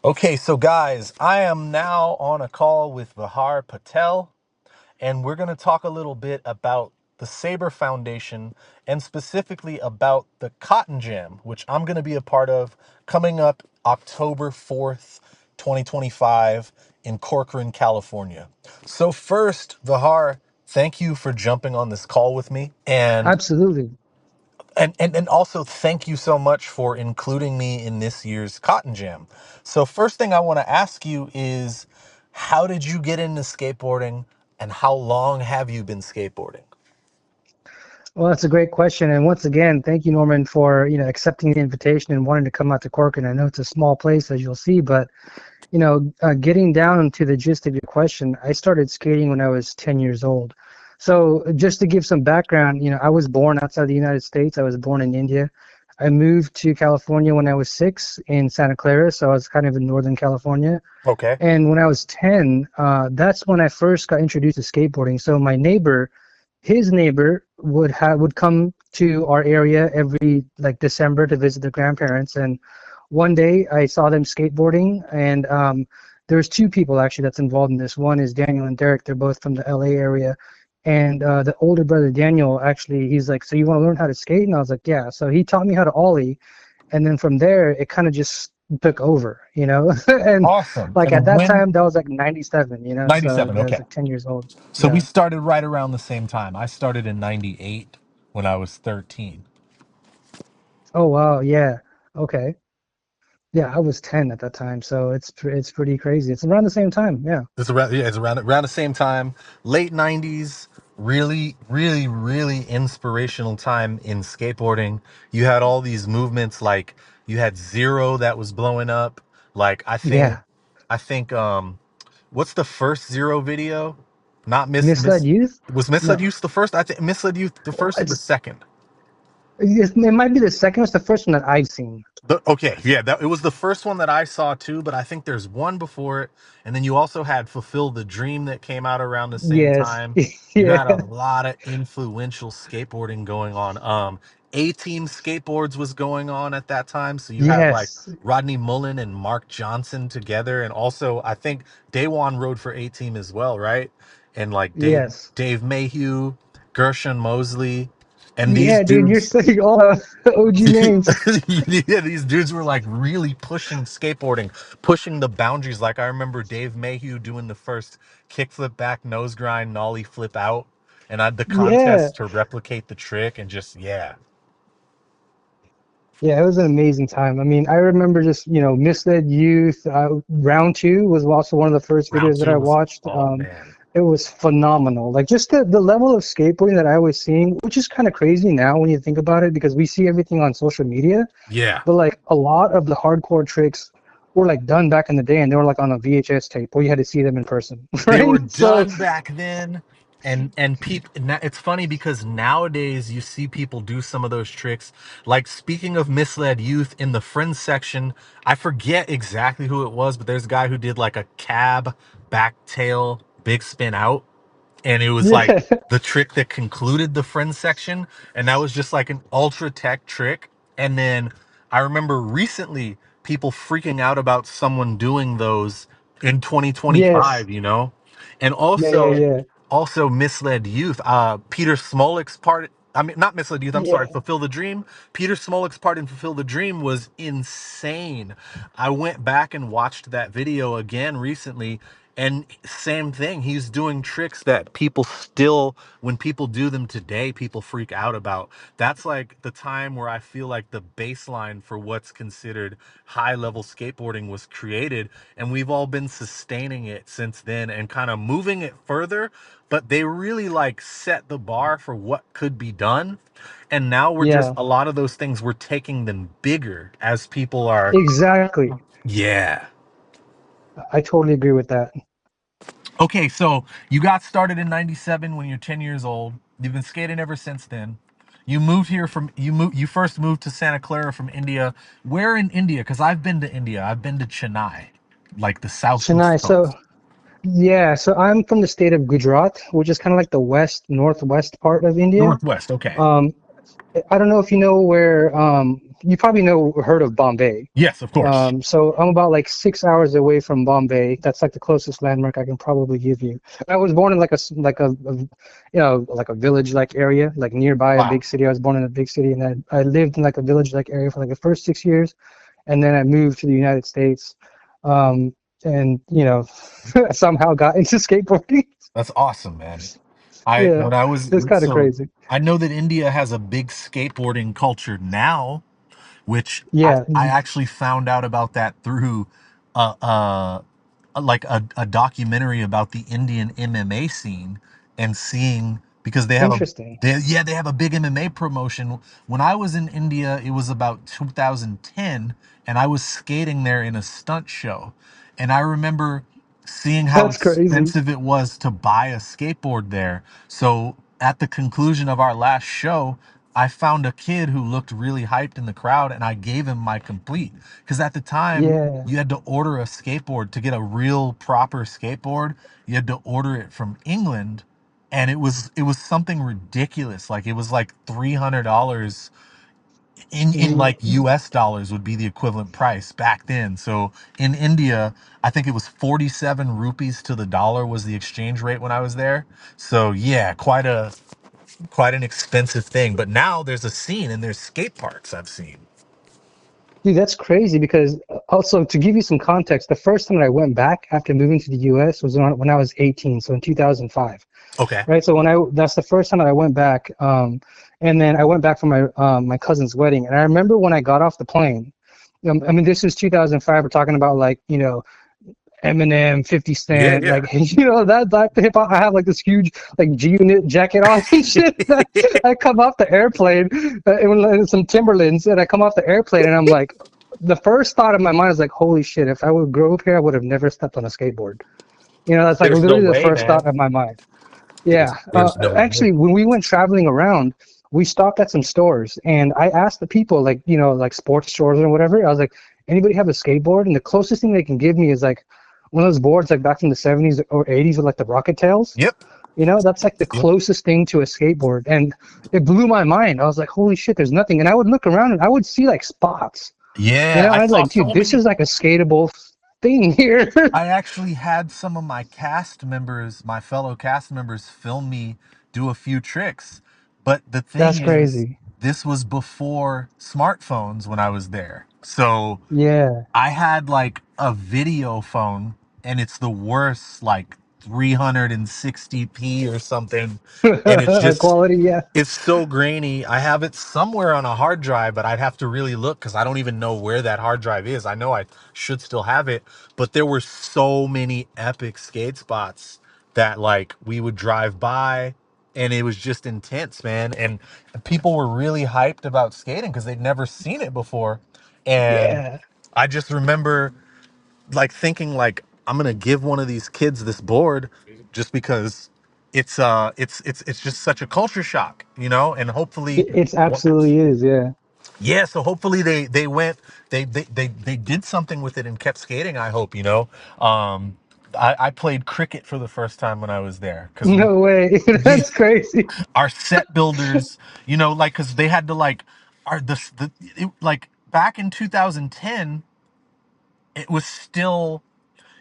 Okay, so guys, I am now on a call with Vihar Patel, and we're going to talk a little bit about the SABER Foundation and specifically about the Cotton Jam, which I'm going to be a part of coming up October 4th, 2025 in Corcoran, California. So first, Vihar, thank you for jumping on this call with me. Absolutely. And also thank you so much for including me in this year's Cotton Jam. So first thing I want to ask you is, how did you get into skateboarding and how long have you been skateboarding? Well, that's a great question. And once again, thank you, Norman, for accepting the invitation and wanting to come out to Corcoran. I know it's a small place, as you'll see, but getting down to the gist of your question, I started skating when I was 10 years old. So just to give some background, I was born outside the United States. I was born in India. I moved to California when I was 6 in Santa Clara, so I was kind of in Northern California. Okay. And when I was 10, that's when I first got introduced to skateboarding. So my neighbor, his neighbor would come to our area every like December to visit their grandparents. And one day I saw them skateboarding, and there's two people actually that's involved in this. One is Daniel and Derek. They're both from the LA area. And the older brother Daniel, actually, he's like, "So you want to learn how to skate?" And I was like, "Yeah." So he taught me how to ollie, and then from there it kind of just took over, and Awesome. like at And that when? time that was like 97, so 97. I was Okay. like 10 years old. So we Yeah. started right around the same time. I started in 98 when I was 13. Oh wow, yeah. Okay. Yeah, I was 10 at that time, so it's pretty crazy. It's around the same time. Yeah. It's around, yeah, it's around the same time, late 90s, really, really, really inspirational time in skateboarding. You had all these movements, like you had Zero that was blowing up. Like Yeah. I think what's the first Zero video? Not Miss Misled Miss Youth? Was Misled No. Youth the first? I think Misled Youth the Well, first or the second? it might be the second. It's the first one that I've seen. Okay, yeah, that it was the first one that I saw too, but I think there's one before it, and then you also had Fulfill the Dream that came out around the same Yes. time. You Yeah. had a lot of influential skateboarding going on. A-Team Skateboards was going on at that time, so you had like Yes. Rodney Mullen and Mark Johnson together, and also I think Daywan rode for A-Team as well, right? And like Yes. Dave Mayhew, Gershon Mosley, and these Yeah, dude, you're dudes. saying all the OG names. Yeah, these dudes were like really pushing skateboarding, pushing the boundaries. Like I remember Dave Mayhew doing the first kickflip back nose grind, nollie flip out, and I had the Yeah. contest to replicate the trick, and just yeah. Yeah, it was an amazing time. I mean, I remember just, Misled Youth. Round two was also one of the first Round videos that two I was, watched. oh man, It was phenomenal. Like just the level of skateboarding that I was seeing, which is kind of crazy now when you think about it, because we see everything on social media. yeah. But like a lot of the hardcore tricks were like done back in the day, and they were like on a VHS tape, where you had to see them in person, They were right? So done back then, and people, it's funny because nowadays you see people do some of those tricks. Like speaking of Misled Youth, in the friends section, I forget exactly who it was, but there's a guy who did like a cab back tail big spin out, and it was like yeah, the trick that concluded the friends section, and that was just like an ultra tech trick. And then I remember recently people freaking out about someone doing those in yes, 2025, and yeah, yeah, also yeah, Misled Youth, Peter Smolek's part, I mean, not Misled Youth, I'm sorry, yeah. Fulfill the Dream. Peter Smolek's part in Fulfill the Dream was insane. I went back and watched that video again recently, and same thing. He's doing tricks that people still, when people do them today, people freak out about. That's like the time where I feel like the baseline for what's considered high level skateboarding was created. And we've all been sustaining it since then and kind of moving it further. But they really like set the bar for what could be done. And now we're just, Yeah, a lot of those things, we're taking them bigger as people are. exactly. Yeah. I totally agree with that. Okay, so you got started in 97 when you're 10 years old. You've been skating ever since then. You first moved to Santa Clara from India. Where in India? Cuz I've been to India. I've been to Chennai, like the Chennai. southeast So coast. yeah, so I'm from the state of Gujarat, which is kind of like the west northwest part of India. Northwest, okay. Um, I don't know if you know where, you probably know, heard of Bombay. Yes, of course. So I'm about like 6 hours away from Bombay. That's like the closest landmark I can probably give you. I was born in like like a village-like area, like nearby a Wow. big city. I was born in a big city, and I lived in like a village-like area for like the first 6 years, and then I moved to the United States, um, and somehow got into skateboarding. That's awesome, man. I Yeah, when I was it's kind of so crazy. I know that India has a big skateboarding culture now, which Yeah, I actually found out about that through uh, uh like a documentary about the Indian MMA scene and seeing because interesting. they have a big MMA promotion. When I was in India, it was about 2010 and I was skating there in a stunt show. And I remember seeing how That's crazy. expensive it was to buy a skateboard there. So at the conclusion of our last show, I found a kid who looked really hyped in the crowd and I gave him my complete. Because at the time, Yeah. you had to order a skateboard to get a real proper skateboard. You had to order it from England and it was something ridiculous. Like it was like $300 in Mm. like US dollars would be the equivalent price back then. So in India, I think it was 47 rupees to the dollar was the exchange rate when I was there. So yeah, quite an expensive thing. But now there's a scene and there's skate parks I've seen. Dude, that's crazy because also to give you some context, the first time that I went back after moving to the US was when I was 18, so in 2005, Okay. right? So that's the first time that I went back, and then I went back for my cousin's wedding, and I remember when I got off the plane. I mean, this is 2005. We're talking about like Eminem, 50 Yeah, Cent, yeah. like that hip hop. I have like this huge like G Unit jacket on and shit. I come off the airplane in some Timberlands, and I come off the airplane, and I'm like, the first thought in my mind is like, holy shit! If I would grow up here, I would have never stepped on a skateboard. That's like There's no literally the way, first thought man. of my mind. Yeah. There's no way. Actually, when we went traveling around, we stopped at some stores, and I asked the people, like, like sports stores or whatever. I was like, anybody have a skateboard? And the closest thing they can give me is like one of those boards, like back from the 70s or 80s with like the rocket tails. Yep. That's like the Yep. closest thing to a skateboard. And it blew my mind. I was like, holy shit, there's nothing. And I would look around and I would see like spots, Yeah, I I was saw like, dude, so this many. is like a skatable thing here. I actually had some of my cast members, my fellow cast members, film me do a few tricks. But the thing That's is, crazy. this was before smartphones when I was there. So Yeah. I had like a video phone and it's the worst, like 360p or something. And Quality, yeah. it's so grainy. I have it somewhere on a hard drive, but I'd have to really look because I don't even know where that hard drive is. I know I should still have it, but there were so many epic skate spots that like we would drive by and it was just intense, man. And people were really hyped about skating because they'd never seen it before. And Yeah. I just remember like thinking like I'm gonna give one of these kids this board just because it's just such a culture shock, and hopefully It's absolutely is, yeah. yeah, so hopefully they went they did something with it and kept skating, I hope, I played cricket for the first time when I was there because No way. yeah, That's crazy. our set builders, like because they had to like our like back in 2010 it was still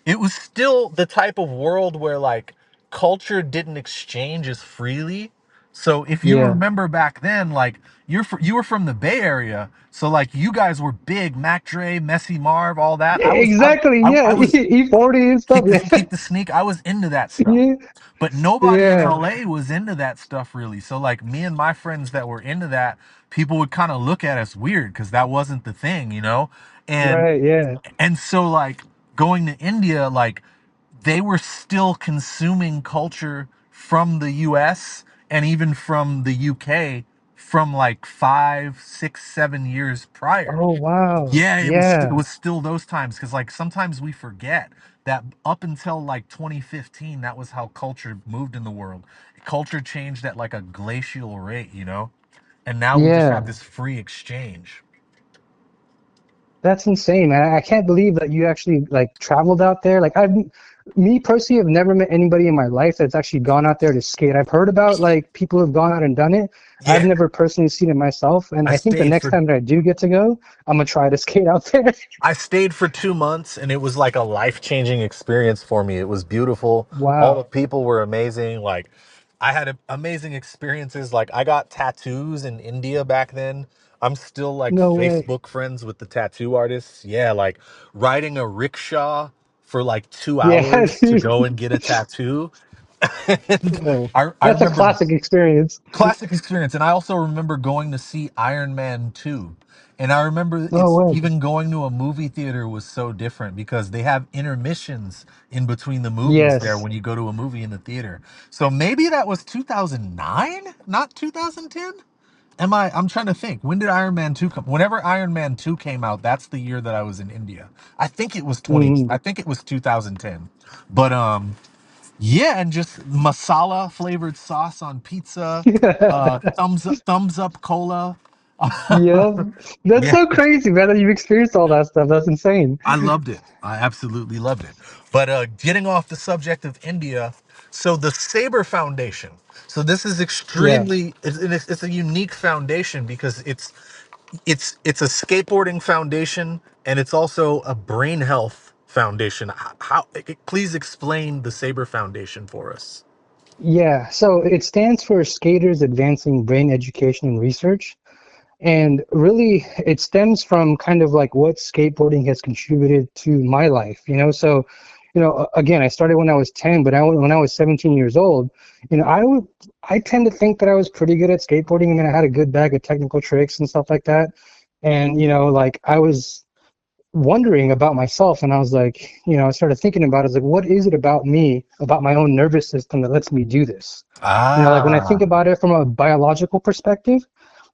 it was still the type of world where like culture didn't exchange as freely. So if you Yeah. remember back then, like you were from the Bay Area, so like you guys were big, Mac Dre, Messy Marv, all that. Yeah, exactly. I Yeah. was E40 and stuff. Yeah. keep the sneak. I was into that stuff, Yeah. but nobody in Yeah. LA was into that stuff really. So like me and my friends that were into that, people would kind of look at us weird because that wasn't the thing. And Right. Yeah. so like going to India, like they were still consuming culture from the US and even from the UK from like 5, 6, 7 years prior. Oh, wow. Yeah, it Yeah. was still those times because like sometimes we forget that up until like 2015, that was how culture moved in the world. Culture changed at like a glacial rate. And now we just have Yeah. this free exchange. That's insane, man. I can't believe that you actually like traveled out there. Like Me personally, I've never met anybody in my life that's actually gone out there to skate. I've heard about like people who've gone out and done it. I've Yeah, never personally seen it myself, and I I think the stayed next for time that I do get to go, I'm gonna try to skate out there. I stayed for 2 months and it was like a life-changing experience for me. It was beautiful. All the Wow, people were amazing. Like I had amazing experiences. Like I got tattoos in India back then. I'm still like no way. Facebook friends with the tattoo artists. Yeah, like riding a rickshaw for like two Yeah, hours to dude. go and get a tattoo. And Oh, I that's a remember classic experience. classic experience. And I also remember going to see Iron Man 2. And I remember No it's way. even going to a movie theater was so different because they have intermissions in between the movies there Yes. when you go to a movie in the theater. So maybe that was 2009, not 2010. I'm trying to think. When did Iron Man 2 come? Whenever Iron Man 2 came out, that's the year that I was in India. Mhm. I think it was 2010. But yeah, and just masala flavored sauce on pizza, thumbs up cola. Yeah, that's Yeah, so crazy, man, that you've experienced all that stuff. That's insane. I loved it. I absolutely loved it. But getting off the subject of India, so the SABER Foundation. So this is Yeah. extremely it's a unique foundation because it's a skateboarding foundation and it's also a brain health foundation. Please explain the SABER Foundation for us. Yeah. So it stands for Skaters Advancing Brain Education and Research. And really, it stems from kind of like what skateboarding has contributed to my life, you know? So, again, I started when I was 10, but when I was 17 years old, I tend to think that I was pretty good at skateboarding. I mean, I had a good bag of technical tricks and stuff like that. And, like I was wondering about myself and I was like, I started thinking about it. I was like, what is it about me, about my own nervous system that lets me do this? Like when I think Ah, about it from a biological perspective,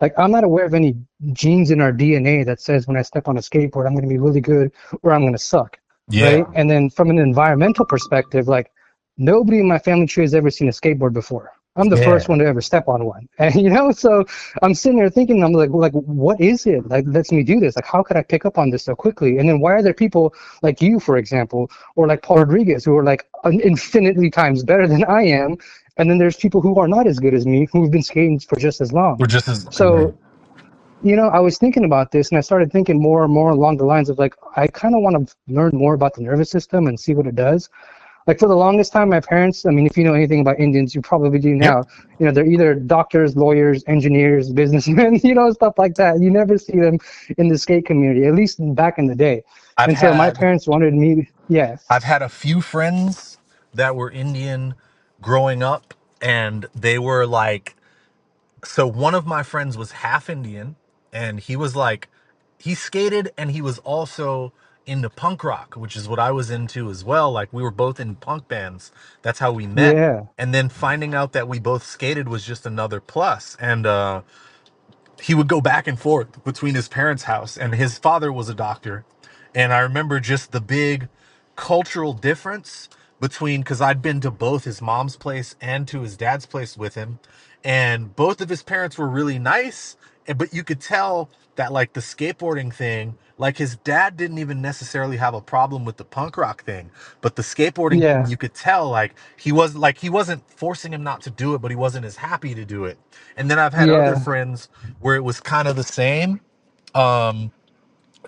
like I'm not aware of any genes in our DNA that says when I step on a skateboard, I'm going to be really good or I'm going to suck, right? yeah. And then from an environmental perspective, like nobody in my family tree has ever seen a skateboard before. I'm the first Yeah. one to ever step on one, and so I'm sitting there thinking, I'm like, what is it like lets me do this? Like, how could I pick up on this so quickly? And then why are there people like you, for example, or like Paul Rodriguez, who are like infinitely times better than I am, and then there's people who are not as good as me who've been skating for just as long. We're just as right. So, I was thinking about this and I started thinking more and more along the lines of like, I kind of want to learn more about the nervous system and see what it does. Like for the longest time, my parents, I mean, if you know anything about Indians, you probably do Yep. now, they're either doctors, lawyers, engineers, businessmen, stuff like that. You never see them in the skate community, at least back in the day. I've And so my had parents wanted me, yeah, I've had a few friends that were Indian growing up, and they were like, so one of my friends was half Indian, and he was like, he skated and he was also into punk rock, which is what I was into as well. Like we were both in punk bands. That's how we met. yeah, And then finding out that we both skated was just another plus. And he would go back and forth between his parents' house, and his father was a doctor. And I remember just the big cultural difference between, because I'd been to both his mom's place and to his dad's place with him, and both of his parents were really nice, but you could tell that like the skateboarding thing, like his dad didn't even necessarily have a problem with the punk rock thing, but the skateboarding thing, yeah, you could tell like he wasn't forcing him not to do it, but he wasn't as happy to do it. And then I've had other yeah. friends where it was kind of the same. Um,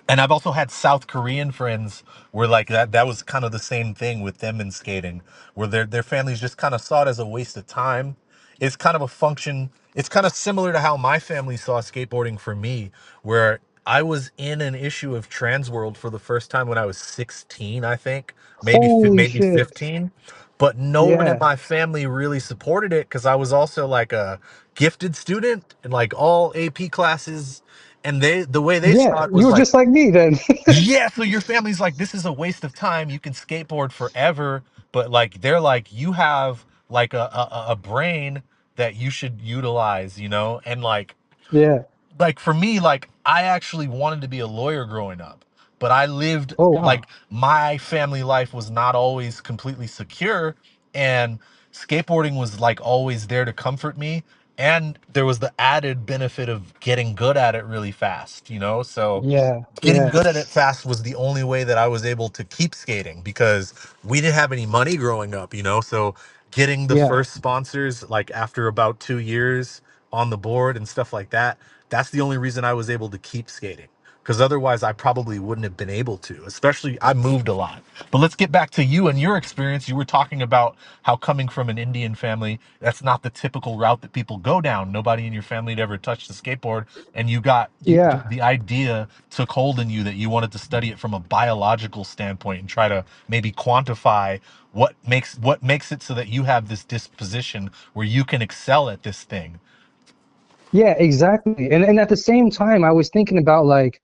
and I've also had South Korean friends where like that was kind of the same thing with them in skating, where their families just kind of saw it as a waste of time. It's kind of a function. It's kind of similar to how my family saw skateboarding for me, where I was in an issue of Trans World for the first time when I was 16, I think, Holy maybe shit. 15. But no one in Yeah. my family really supported it because I was also like a gifted student in like all AP classes, and the way they Yeah. saw it You was were like, just like me then. yeah, so your family's like, this is a waste of time. You can skateboard forever, but like they're like, you have like a brain that you should utilize, and Yeah. like for me, like I actually wanted to be a lawyer growing up, but I lived Oh, like wow. my family life was not always completely secure, and skateboarding was like always there to comfort me. and there was the added benefit of getting good at it really fast, so Yeah, getting yeah, good at it fast was the only way that I was able to keep skating, because we didn't have any money growing up, so getting the yeah. first sponsors like after about 2 years on the board and stuff like that, that's the only reason I was able to keep skating, because otherwise I probably wouldn't have been able to. Especially, I moved a lot. But let's get back to you and your experience. You were talking about how, coming from an Indian family, that's not the typical route that people go down. Nobody in your family had ever touched a skateboard, and Yeah. the idea took hold in you that you wanted to study it from a biological standpoint and try to maybe quantify what makes it so that you have this disposition where you can excel at this thing. Yeah, exactly. And at the same time, I was thinking about like,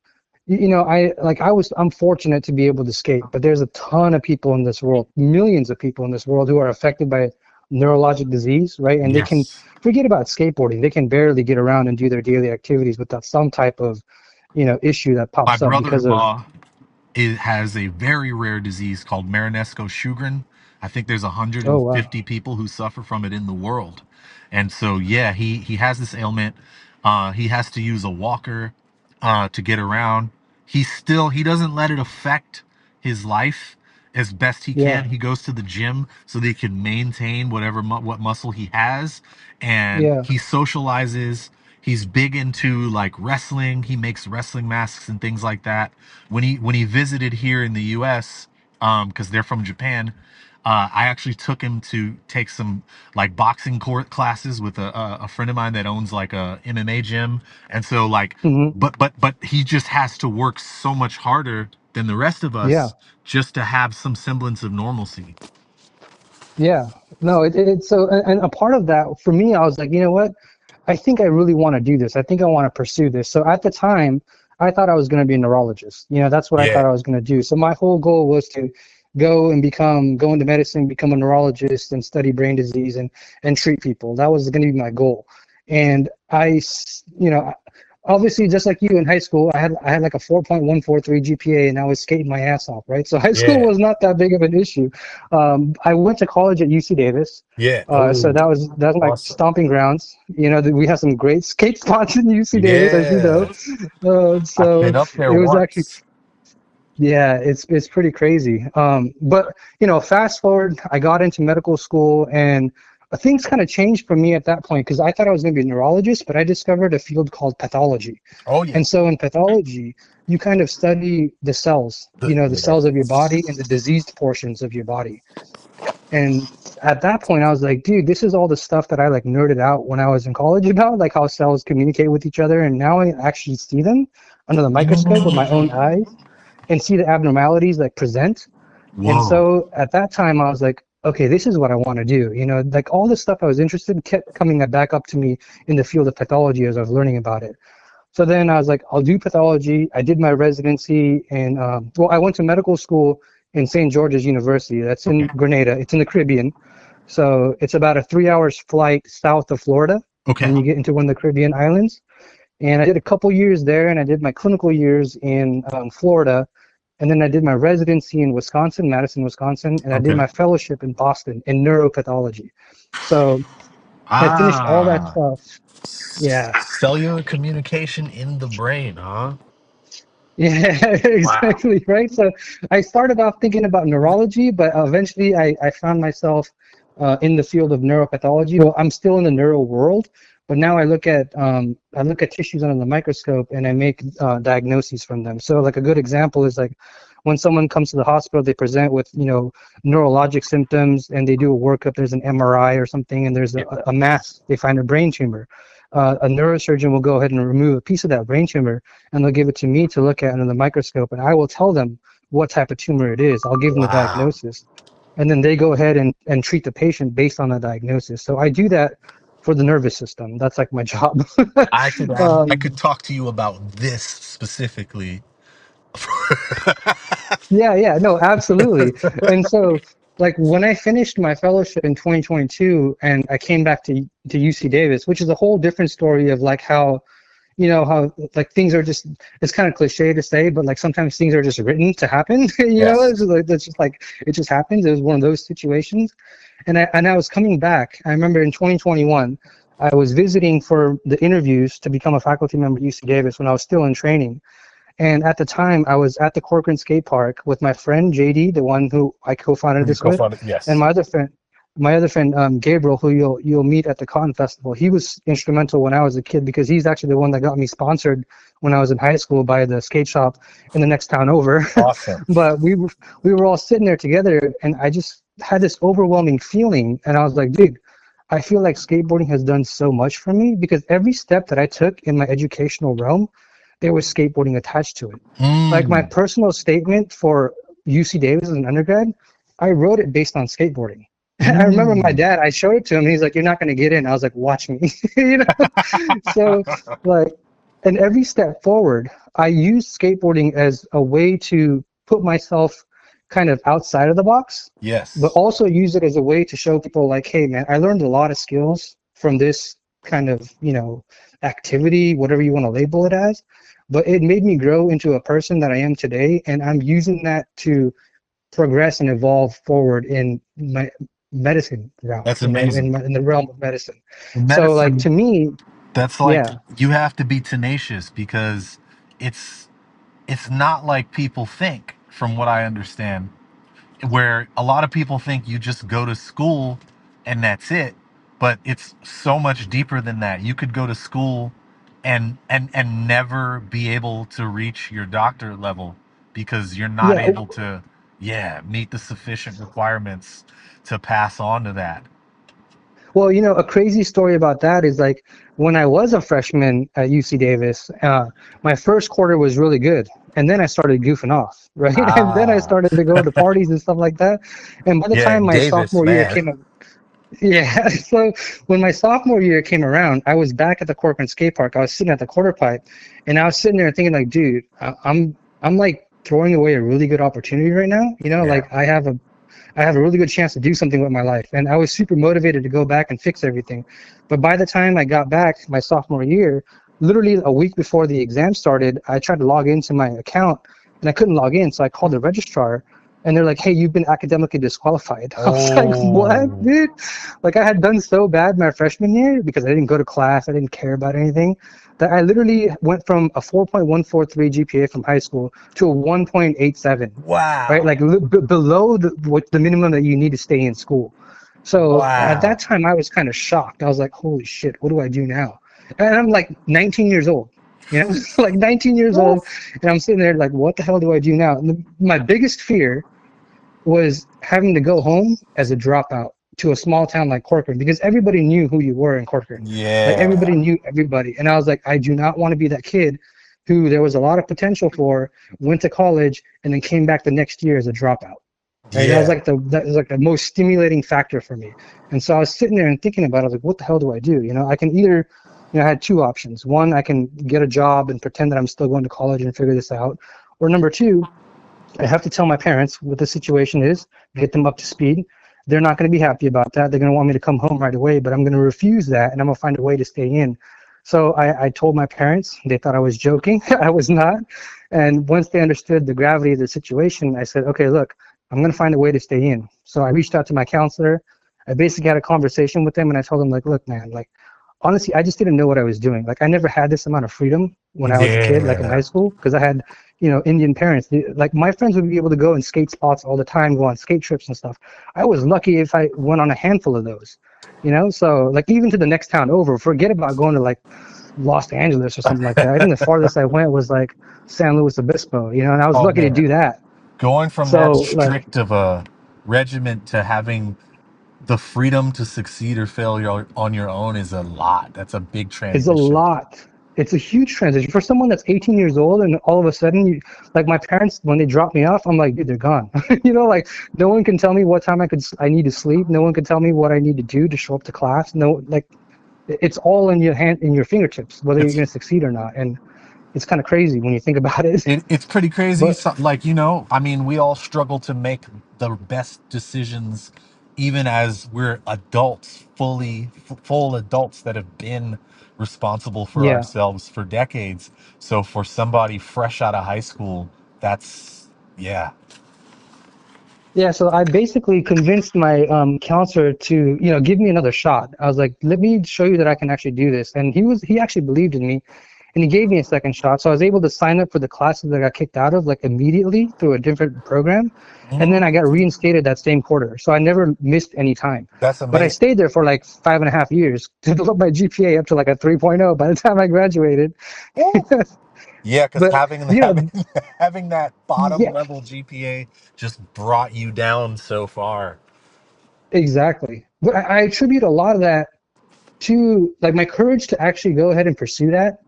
I'm fortunate to be able to skate, but there's a ton of people in this world, millions of people in this world who are affected by neurologic disease, right? And they can Yes. forget about skateboarding. They can barely get around and do their daily activities without some type of, issue that My pops up because of, brother-in-law, it has a very rare disease called Marinesco-Sjogren. I think there's oh wow. 150 people who suffer from it in the world. And so, yeah, he has this ailment. He has to use a walker to get around. He doesn't let it affect his life as best he can. Yeah, He goes to the gym so that he can maintain what muscle he has, and yeah. he socializes. He's big into like wrestling. He makes wrestling masks and things like that. When he visited here in the U.S., because they're from Japan, I actually took him to take some like boxing court classes with a friend of mine that owns like a MMA gym, and so like, Hmm. but he just has to work so much harder than the rest of Yeah. us just to have some semblance of normalcy. Yeah. No, it's so, and a part of that for me, I was like, you know what? I think I really want to do this. I think I want to pursue this. So at the time, I thought I was going to be a neurologist. That's what I Yeah. thought I was going to do. So my whole goal was to go into medicine, become a neurologist and study brain disease and treat people. That was going to be my goal. And obviously just like you in high school, I had like a 4.143 GPA and I was skating my ass off, right? So high school Yeah. was not that big of an issue. I went to college at UC Davis. Yeah. So Oh, that was my awesome. stomping grounds. We have some great skate spots in UC Davis, as you know. Yeah. I've So been up there it was actually, once. yeah, it's pretty crazy. But fast forward, I got into medical school, and things kind of changed for me at that point because I thought I was going to be a neurologist, but I discovered a field called pathology. Oh yeah. And so in pathology, you kind of study the cells, the Yeah. cells of your body and the diseased portions of your body. And at that point, I was like, dude, this is all the stuff that I like nerded out when I was in college about, like how cells communicate with each other. And now I actually see them under the microscope with my own eyes and see the abnormalities like present. And Whoa. so at that time, I was like, okay, this is what I want to do. Like all the stuff I was interested in kept coming back up to me in the field of pathology as I was learning about it. So then I was like, I'll do pathology. I did my residency and I went to medical school in St. George's University. That's in Okay. Grenada. It's in the Caribbean. So it's about a 3 hours flight south of Florida Okay. when you get into one of the Caribbean islands. And I did a couple years there, and I did my clinical years in Florida. And then I did my residency in Wisconsin, Madison, Wisconsin, and I did Okay. my fellowship in Boston in neuropathology. So I finished all that Ah. stuff. Yeah. Cellular communication in the brain, huh? Yeah, Wow. exactly, right? So I started off thinking about neurology, but eventually I found myself in the field of neuropathology. Well, I'm still in the neuro world, but now I look at tissues under the microscope and I make diagnoses from them. So like a good example is like when someone comes to the hospital, they present with neurologic symptoms and they do a workup. There's an MRI or something, and there's Yeah. a mass. They find a brain tumor. A neurosurgeon will go ahead and remove a piece of that brain tumor and they'll give it to me to look at under the microscope, and I will tell them what type of tumor it is. I'll give them the Wow. diagnosis, and then they go ahead and treat the patient based on the diagnosis. So I do that for the nervous system. That's like my job. I um, could talk to you about this specifically. yeah, yeah, no, absolutely. And so, like when I finished my fellowship in 2022, and I came back to UC Davis, which is a whole different story of like how like things are just, it's kind of cliche to say, but like sometimes things are just written to happen. Yes. It's like that's just like it just happens. It was one of those situations. And I was coming back. I remember in 2021, I was visiting for the interviews to become a faculty member at UC Davis when I was still in training. And at the time, I was at the Corcoran skate park with my friend JD, the one who I co-founded You this with, co-founded, and yes. my other friend Gabriel, who you'll meet at the Cotton Festival. He was instrumental when I was a kid because he's actually the one that got me sponsored when I was in high school by the skate shop in the next town over. Awesome. But we were all sitting there together, and I just had this overwhelming feeling, and I was like, dude, I feel like skateboarding has done so much for me because every step that I took in my educational realm, there was skateboarding attached to it. Like my Mm, personal statement for UC Davis as an undergrad, I wrote it based on skateboarding. I remember my mm. dad, I showed it to him, and he's like, "You're not going to get in." I was like, "Watch me." you know? So, like, and every step forward, I used skateboarding as a way to put myself kind of outside of the box, but Yes, also use it as a way to show people, like, "Hey, man, I learned a lot of skills from this kind of, activity, whatever you want to label it as, but it made me grow into a person that I am today, and I'm using that to progress and evolve forward in my medicine route, that's amazing. in the realm of medicine. So, like, Medicine, to me, that's like, yeah, you have to be tenacious because it's it's not like people think, from what I understand, where a lot of people think you just go to school and that's it, but it's so much deeper than that. You could go to school and never be able to reach your doctorate level because you're not yeah. able to, yeah, meet the sufficient requirements to pass on to that. Well, a crazy story about that is like when I was a freshman at UC Davis, my first quarter was really good. And then I started goofing off, right? And then I Ah, started to go to parties and stuff like that. And by the yeah, time my Davis, sophomore year man. came, yeah. So when my sophomore year came around, I was back at the Corcoran skate park. I was sitting at the quarter pipe, and I was sitting there thinking, like, dude, I'm like throwing away a really good opportunity right now. Yeah. Like I have a really good chance to do something with my life. And I was super motivated to go back and fix everything. But by the time I got back my sophomore year, literally a week before the exam started, I tried to log into my account and I couldn't log in. So I called the registrar and they're like, "Hey, you've been academically disqualified." I was like, "What, Oh, dude?" Like I had done so bad my freshman year because I didn't go to class, I didn't care about anything, that I literally went from a 4.143 GPA from high school to a 1.87, right? wow. Like below the minimum that you need to stay in school. So at that Wow. time, I was kind of shocked. I was like, "Holy shit, what do I do now?" And I'm like 19 years old, like 19 years Woo. old, and I'm sitting there like, "What the hell do I do now?" And my biggest fear was having to go home as a dropout to a small town like Corcoran because everybody knew who you were in Corcoran. Like everybody Yeah. knew everybody. And I was like, I do not want to be that kid who there was a lot of potential for, went to college, and then came back the next year as a dropout. Right. That was Yeah. like the most stimulating factor for me. And so I was sitting there and thinking about it. I was like, what the hell do I do? I can either, I had two options. One, I can get a job and pretend that I'm still going to college and figure this out. Or number two, I have to tell my parents what the situation is, get them up to speed. They're not going to be happy about that. They're going to want me to come home right away, but I'm going to refuse that and I'm going to find a way to stay in. So I told my parents. They thought I was joking. I was not. And once they understood the gravity of the situation, I said, okay, look, I'm going to find a way to stay in. So I reached out to my counselor. I basically had a conversation with them and I told them, like, look, man, like, honestly, I just didn't know what I was doing. Like, I never had this amount of freedom when I was a kid, like in high Yeah. school, because I had, Indian parents. Like, my friends would be able to go and skate spots all the time, go on skate trips and stuff. I was lucky if I went on a handful of those, So, like, even to the next town over, forget about going to like Los Angeles or something like that. I think the farthest I went was like San Luis Obispo, and I was Oh lucky to man. do that. Going from that So, like, strict of a regiment to having the freedom to succeed or fail on your own is a lot. That's a big it's a transition. lot. It's a huge transition for someone that's 18 years old, and all of a sudden, like my parents, when they drop me off, I'm like, dude, they're gone. Like no one can tell me what time I need to sleep. No one can tell me what I need to do to show up to class. No, like it's all in your hand, in your fingertips, whether you're It's going to succeed or not. And it's kind of crazy when you think about it. it's pretty crazy. But So, like, I mean, we all struggle to make the best decisions, even as we're adults, full adults that have been responsible for yeah, ourselves for decades. So for somebody fresh out of high school, that's, yeah, Yeah, so I basically convinced my counselor to, give me another shot. I was like, let me show you that I can actually do this. And he actually believed in me, and he gave me a second shot. So I was able to sign up for the classes that I got kicked out of like immediately through a different program. And then Mhm. I got reinstated that same quarter. So I never missed any time. That's But I amazing. stayed there for like 5.5 years to develop my GPA up to like a 3.0 by the time I graduated. Woo. Yeah, because But, having you having know, having that bottom yeah, level GPA just brought you down so far. exactly. But I attribute a lot of that to like my courage to actually go ahead and pursue that.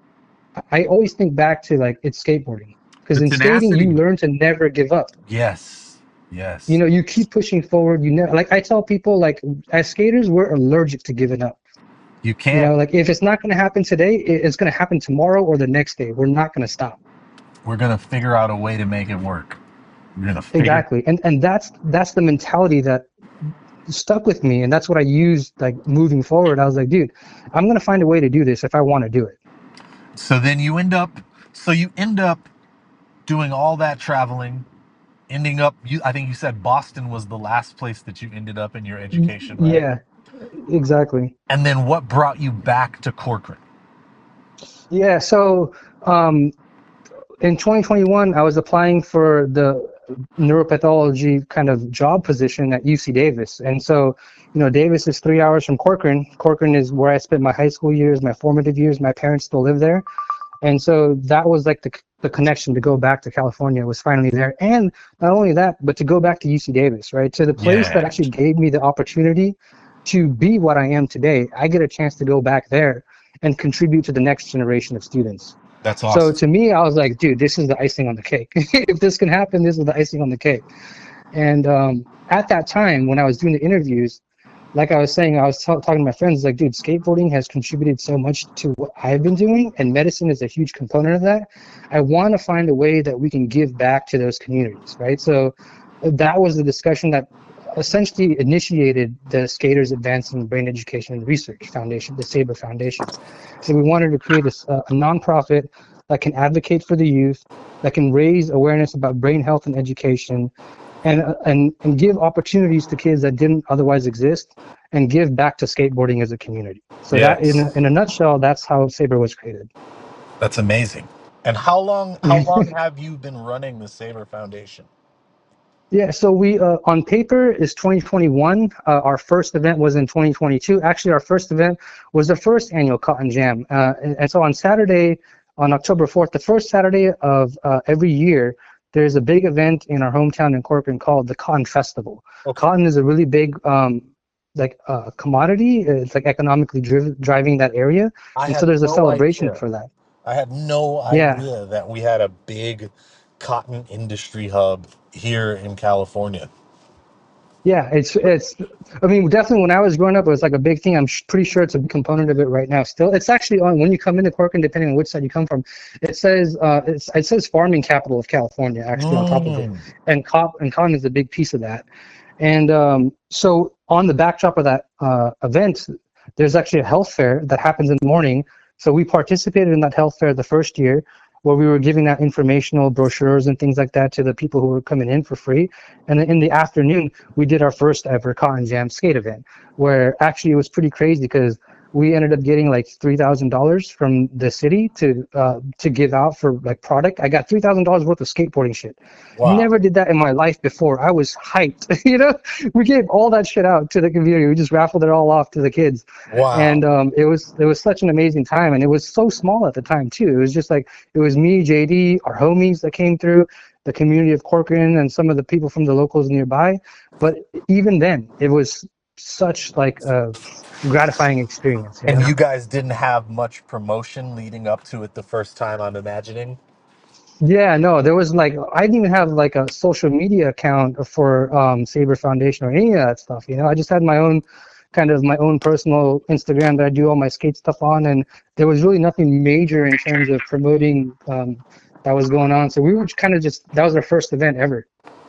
I always think back to like it's skateboarding because The in skating you tenacity. learn to never give up. Yes. Yes. You keep pushing forward. You never, like I tell people, like as skaters we're allergic to giving up. You can't. Like if it's not going to happen today, it's going to happen tomorrow or the next day. We're not going to stop. We're gonna figure out a way to make it work. We're gonna figure. Exactly. And that's the mentality that stuck with me, and that's what I used like moving forward. I was like, dude, I'm going to find a way to do this if I want to do it. So then you end up. So you end up doing all that traveling, ending up. I think you said Boston was the last place that you ended up in your education, right? Yeah, exactly. And then what brought you back to Corcoran? Yeah, so um in 2021, I was applying for the neuropathology kind of job position at UC Davis. And so, Davis is 3 hours from Corcoran. Corcoran is where I spent my high school years, my formative years. My parents still live there. And so that was like the connection to go back to California was finally there. And not only that, but to go back to UC Davis, right? To the place that Yeah, actually gave me the opportunity to be what I am today. I get a chance to go back there and contribute to the next generation of students. that's So awesome. to me, I was like, dude, this is the icing on the cake. If this can happen, this is the icing on the cake. And at that time, when I was doing the interviews, like I was saying, I was talking to my friends, like, dude, skateboarding has contributed so much to what I've been doing, and medicine is a huge component of that. I want to find a way that we can give back to those communities, right? So that was the discussion that essentially initiated the Skaters Advancing Brain Education and Research Foundation, the SABER Foundation. So we wanted to create a nonprofit that can advocate for the youth, that can raise awareness about brain health and education, and give opportunities to kids that didn't otherwise exist, and give back to skateboarding as a community. So that, in Yes, a nutshell, that's how Saber was created. that's amazing. And how long have you been running the Saber Foundation? Yeah, so we on paper is 2021. Our first event was in 2022. Actually, our first event was the first annual Cotton Jam. And so on Saturday, on October 4th, the first Saturday of every year, there's a big event in our hometown in Corcoran called the Cotton Festival. Okay. Cotton is a really big commodity. It's like economically driving that area, I and so had there's a no celebration idea. for that. I had no Yeah. idea that we had a big cotton industry hub here in California. Yeah, it's. I mean, definitely when I was growing up, it was like a big thing. I'm pretty sure it's a big component of it right now. Still, it's actually on when you come into Corcoran, depending on which side you come from. It says farming capital of California actually on top of it, Mm. and cotton is a big piece of that. And so on the backdrop of that event, there's actually a health fair that happens in the morning. So we participated in that health fair the first year, where we were giving out informational brochures and things like that to the people who were coming in for free. And then in the afternoon, we did our first ever Cotton Jam skate event, where actually it was pretty crazy because we ended up getting like $3,000 from the city to give out for like product. I got $3,000 worth of skateboarding shit. Wow. Never did that in my life before. I was hyped. We gave all that shit out to the community. We just raffled it all off to the kids, Wow. and it was such an amazing time. And it was so small at the time too. It was just like it was me, JD, our homies that came through, the community of Corcoran, and some of the people from the locals nearby. But even then, it was such like a gratifying experience. And you guys didn't have much promotion leading up to it the first time, I'm imagining. Yeah, no, there was like I didn't even have like a social media account for Saber Foundation or any of that stuff. I just had my own personal Instagram that I do all my skate stuff on, and there was really nothing major in terms of promoting that was going on. So we were kind of just that was our first event ever.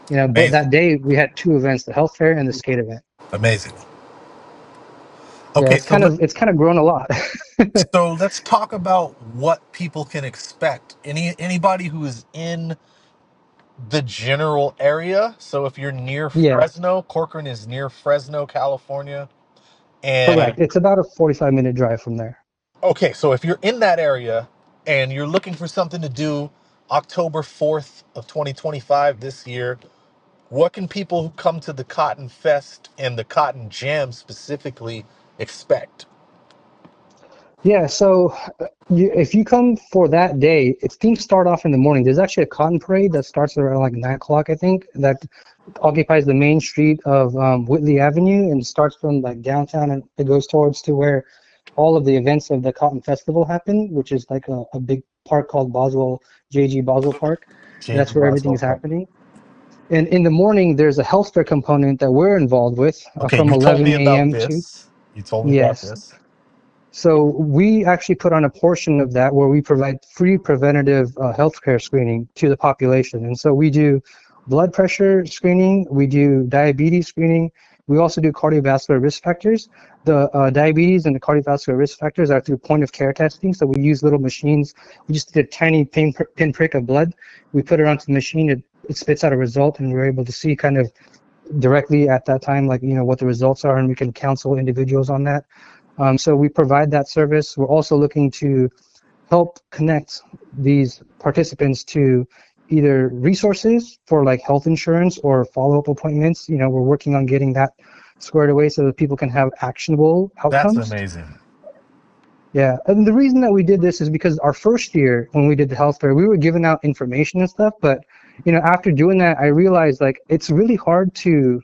But Amazing. that day we had two events: the health fair and the skate event. Amazing. Yeah, Okay, it's kind of grown a lot. so let's talk about what people can expect. Anybody who is in the general area. So if you're near Yeah, Fresno, Corcoran is near Fresno, California. And correct. It's about a 45-minute drive from there. okay, so if you're in that area and you're looking for something to do October 4th of 2025 this year, what can people who come to the Cotton Fest and the Cotton Jam specifically expect? Yeah, so if you come for that day, it's things start off in the morning. There's actually a cotton parade that starts around like 9 o'clock, I think, that occupies the main street of Whitley Avenue and starts from like downtown and it goes towards to where all of the events of the Cotton Festival happen, which is like a big park called Boswell, JG Boswell Park. JG That's where everything Boswell is Park. happening. And in the morning, there's a health fair component that we're involved with Okay, from you told me 11 about a.m. to, this. You told me about yes. this. So we actually put on a portion of that where we provide free preventative healthcare screening to the population. And so we do blood pressure screening, we do diabetes screening, we also do cardiovascular risk factors. The diabetes and the cardiovascular risk factors are through point of care testing. So we use little machines. We just did a tiny pinprick of blood. We put it onto the machine. It spits out a result, and we're able to see kind of directly at that time, like, what the results are, and we can counsel individuals on that. So we provide that service. We're also looking to help connect these participants to either resources for like health insurance or follow-up appointments. We're working on getting that squared away so that people can have actionable That's outcomes. amazing. Yeah, and the reason that we did this is because our first year when we did the health fair, we were giving out information and stuff, but after doing that, I realized like it's really hard to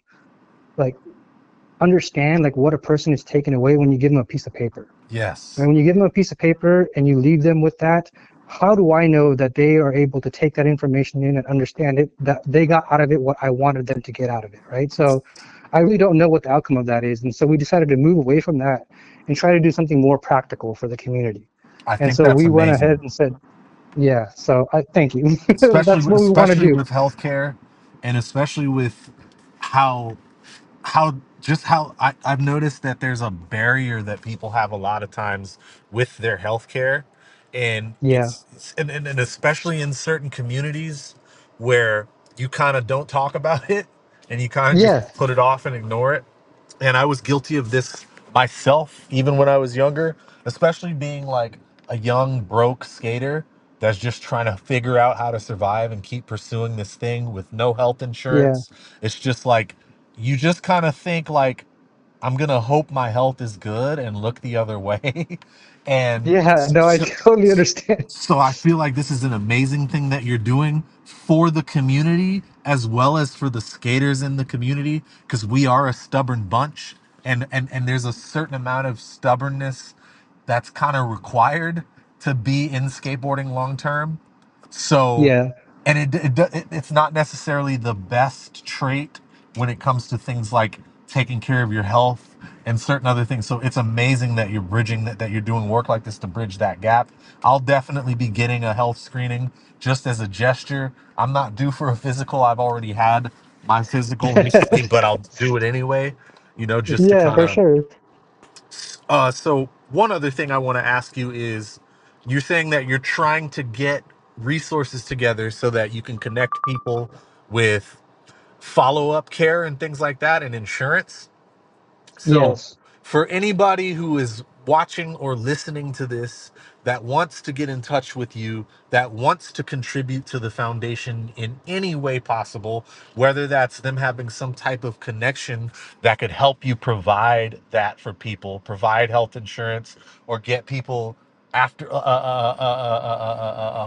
like understand like what a person is taking away when you give them a piece of paper. And Yes. when you give them a piece of paper and you leave them with that, how do I know that they are able to take that information in and understand it, that they got out of it what I wanted them to get out of it, right? So I really don't know what the outcome of that is. And so we decided to move away from that and try to do something more practical for the community. I And think so that's we went amazing. ahead and said, yeah, so I thank you. Especially That's what we want to especially do. with healthcare, and especially with how I've noticed that there's a barrier that people have a lot of times with their healthcare, and Yeah. and especially in certain communities where you kind of don't talk about it and you kind of just Yeah. put it off and ignore it. And I was guilty of this myself, even when I was younger, especially being like a young broke skater that's just trying to figure out how to survive and keep pursuing this thing with no health Yeah. insurance. It's just like you just kind of think like I'm gonna hope my health is good and look the other way. and Yeah. No, I so, totally understand. so I feel like this is an amazing thing that you're doing for the community as well as for the skaters in the community, because we are a stubborn bunch, and there's a certain amount of stubbornness that's kind of required to be in skateboarding long term. So, Yeah. and it's not necessarily the best trait when it comes to things like taking care of your health and certain other things. So it's amazing that you're bridging that you're doing work like this to bridge that gap. I'll definitely be getting a health screening just as a gesture. I'm not due for a physical. I've already had my physical recently, but I'll do it anyway, just to Yeah, kind for of sure. so one other thing I want to ask you is you're saying that you're trying to get resources together so that you can connect people with follow-up care and things like that and insurance. So, Yes. for anybody who is watching or listening to this that wants to get in touch with you, that wants to contribute to the foundation in any way possible, whether that's them having some type of connection that could help you provide that for people, provide health insurance, or get people after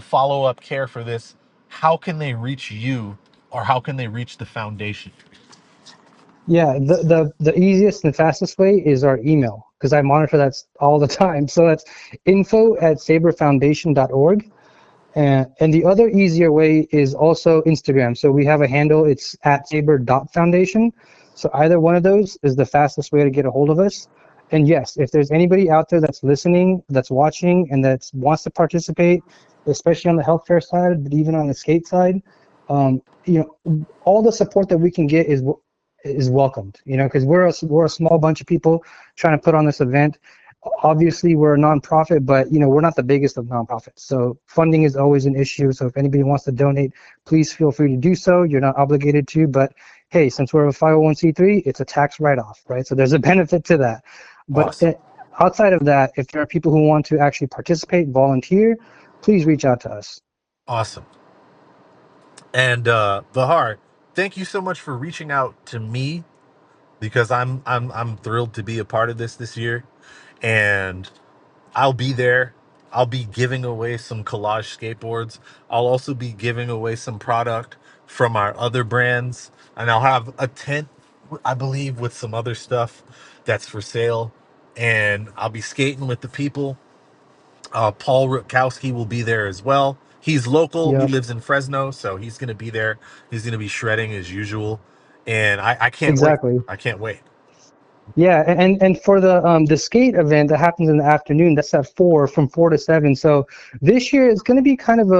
follow up care for this, how can they reach you or how can they reach the foundation? Yeah, the easiest and fastest way is our email because I monitor that all the time. So that's info@saberfoundation.org. And the other easier way is also Instagram. So we have a handle, it's at saber.foundation. So either one of those is the fastest way to get a hold of us. And yes, if there's anybody out there that's listening, that's watching, and that wants to participate, especially on the healthcare side, but even on the skate side, all the support that we can get is welcomed. Because we're a small bunch of people trying to put on this event. Obviously we're a nonprofit, but we're not the biggest of nonprofits. So funding is always an issue. So if anybody wants to donate, please feel free to do so. You're not obligated to, but hey, since we're a 501(c)(3), it's a tax write-off, right? So there's a benefit to that. But Awesome. outside of that, if there are people who want to actually participate, volunteer, please reach out to us. Awesome. And Vihar, thank you so much for reaching out to me because I'm thrilled to be a part of this year, and I'll be there. I'll be giving away some collage skateboards. I'll also be giving away some product from our other brands, and I'll have a tent, I believe, with some other stuff that's for sale. And I'll be skating with the people. Paul Rutkowski will be there as well. He's local. He Yep, lives in Fresno, so he's going to be there. He's going to be shredding as usual, and I can't wait. exactly. I can't wait. Yeah, and for the skate event that happens in the afternoon, that's at 4, from 4 to 7. So this year it's going to be kind of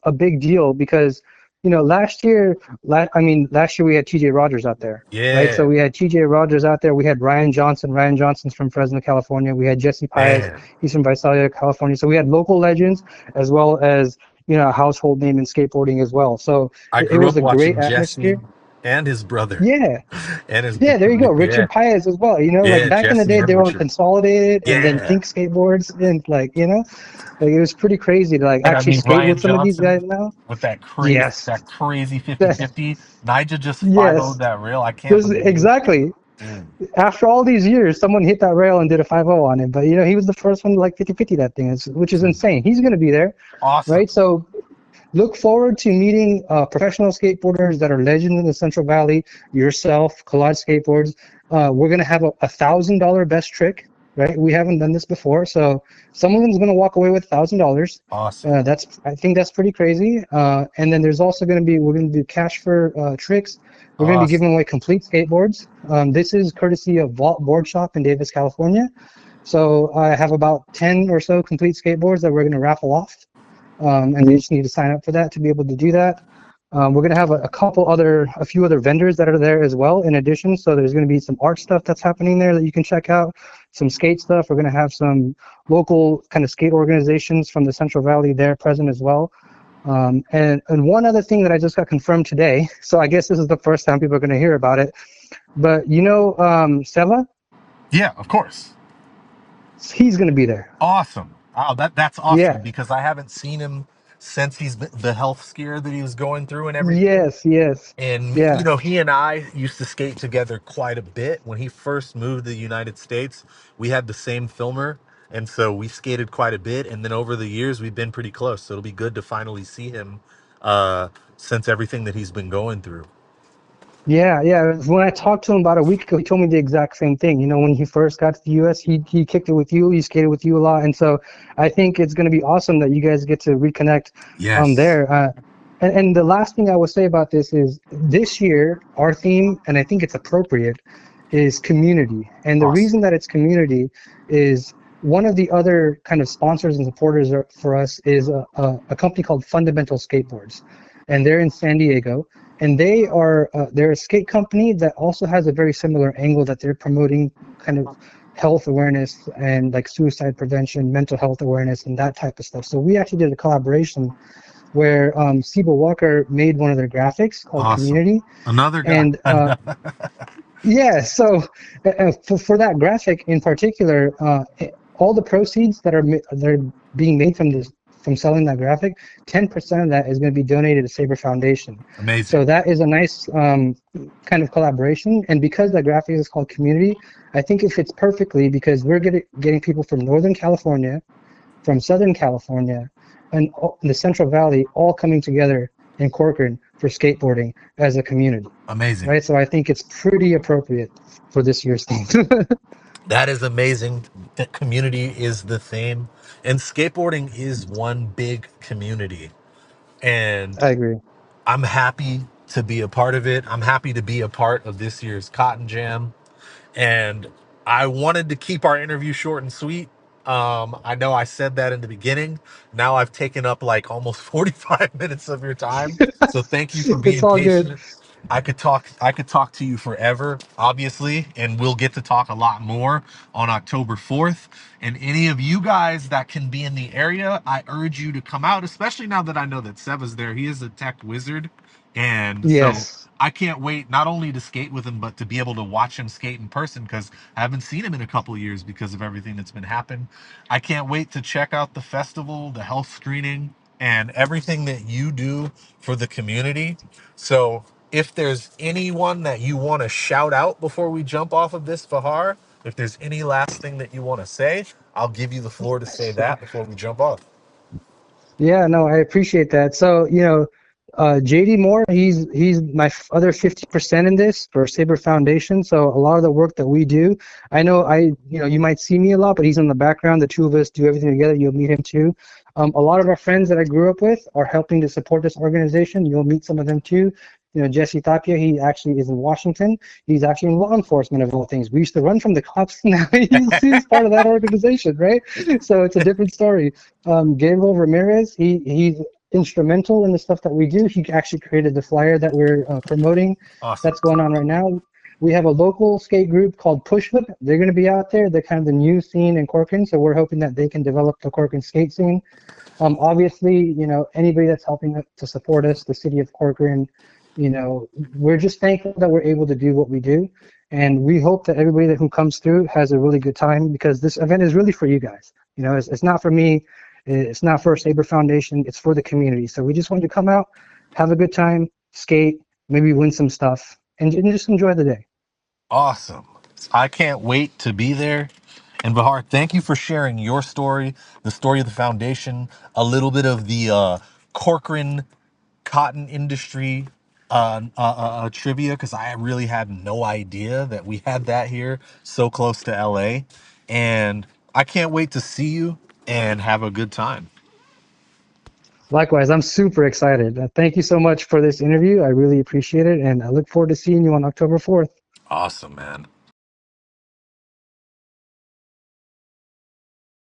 a big deal because last year, last year we had TJ Rogers out there, right? So Yeah, we had TJ Rogers out there. We had Ryan Johnson. Ryan Johnson's from Fresno, California. We had Jesse Paez. man. He's from Visalia, California. So we had local legends as well as a household name in skateboarding as well. So I it grew was up a great watching Jesse atmosphere. and his brother Yeah. and his Yeah, there you go. yeah, Richard Paez as well. Like yeah, back in the Jesse day, and they were on Richard. Consolidated and then Yeah, Think Skateboards, and like it was pretty crazy to like and I actually mean skate Ryan with some of these Johnson guys now. with Yes, that crazy 50 that, 50. Nigel just 5 0 yes. that rail. I can't There's believe. exactly Mm, after all these years, someone hit that rail and did a 5.0 on it. But he was the first one to like 50-50 that thing, which is mm. insane. He's gonna be there, Awesome. right? So look forward to meeting professional skateboarders that are legends in the Central Valley, yourself, Collage Skateboards. We're going to have a $1,000 best trick, right? We haven't done this before. So someone's going to walk away with $1,000. Awesome. I think that's pretty crazy. And then there's also we're going to do cash for tricks. We're going to be Awesome. giving away complete skateboards. This is courtesy of Vault Board Shop in Davis, California. So I have about 10 or so complete skateboards that we're going to raffle off, and you just need to sign up for that to be able to do that. We're going to have a few other vendors that are there as well in addition. So there's going to be some art stuff that's happening there that you can check out, some skate stuff. We're going to have some local kind of skate organizations from the Central Valley there present as well. And one other thing that I just got confirmed today, so I guess this is the first time people are going to hear about it, but Seva, Yeah, of course. he's going to be there. Awesome. Oh, that's awesome Yeah. because I haven't seen him since he's been the health scare that he was going through and everything. Yes, yes. And Yeah. he and I used to skate together quite a bit. When he first moved to the United States, we had the same filmer, and so we skated quite a bit. And then over the years, we've been pretty close. So it'll be good to finally see him, since everything that he's been going through. Yeah, yeah. When I talked to him about a week ago, he told me the exact same thing. When he first got to the U.S., he kicked it with you, he skated with you a lot, and so I think it's going to be awesome that you guys get to reconnect Yes. there. And the last thing I will say about this is this year our theme, and I think it's appropriate, is community. And the Awesome. reason that it's community is one of the other kind of sponsors and supporters for us is a company called Fundamental Skateboards, and they're in San Diego, and they're a skate company that also has a very similar angle that they're promoting kind of health awareness and like suicide prevention, mental health awareness, and that type of stuff. So we actually did a collaboration where Siba Walker made one of their graphics called Awesome. Community, Another guy. and yeah, so for that graphic in particular, all the proceeds that are being made from selling that graphic, 10% of that is going to be donated to SABER Foundation. Amazing. So that is a nice kind of collaboration, and because that graphic is called Community, I think it fits perfectly because we're getting people from Northern California, from Southern California, and the Central Valley all coming together in Corcoran for skateboarding as a community, Amazing. right? So I think it's pretty appropriate for this year's theme. That is amazing. The community is the theme, and skateboarding is one big community. And I agree. I'm happy to be a part of it. I'm happy to be a part of this year's Cotton Jam. And I wanted to keep our interview short and sweet. I know I said that in the beginning. Now I've taken up like almost 45 minutes of your time. So thank you for It's being all good. patient. I could talk to you forever, obviously, and we'll get to talk a lot more on October 4th. And any of you guys that can be in the area, I urge you to come out, especially now that I know that Seva's there. He is a tech wizard. And so Yes. I can't wait not only to skate with him, but to be able to watch him skate in person because I haven't seen him in a couple of years because of everything that's been happening. I can't wait to check out the festival, the health screening, and everything that you do for the community. So if there's anyone that you want to shout out before we jump off of this, Fahar, if there's any last thing that you want to say, I'll give you the floor to say Sure. that before we jump off. Yeah, no, I appreciate that. So, JD Moore, he's my other 50% in this for SABER Foundation. So a lot of the work that we do, I know you might see me a lot, but he's in the background. The two of us do everything together. You'll meet him too. A lot of our friends that I grew up with are helping to support this organization. You'll meet some of them too. Jesse Tapia, he actually is in Washington. He's actually in law enforcement of all things. We used to run from the cops. Now he's part of that organization, right? So it's a different story. Gabriel Ramirez, he's instrumental in the stuff that we do. He actually created the flyer that we're promoting. Awesome. That's going on right now. We have a local skate group called Pushfoot. They're going to be out there. They're kind of the new scene in Corcoran, so we're hoping that they can develop the Corcoran skate scene. Obviously, anybody that's helping to support us, the city of Corcoran, we're just thankful that we're able to do what we do. And we hope that everybody who comes through has a really good time because this event is really for you guys. It's not for me. It's not for SABER Foundation. It's for the community. So we just want you to come out, have a good time, skate, maybe win some stuff, and just enjoy the day. Awesome. I can't wait to be there. And Bahar, thank you for sharing your story, the story of the foundation, a little bit of the Corcoran cotton industry trivia, because I really had no idea that we had that here so close to LA. And I can't wait to see you and have a good time. Likewise, I'm super excited. Thank you so much for this interview. I really appreciate it, and I look forward to seeing you on October 4th. Awesome, man.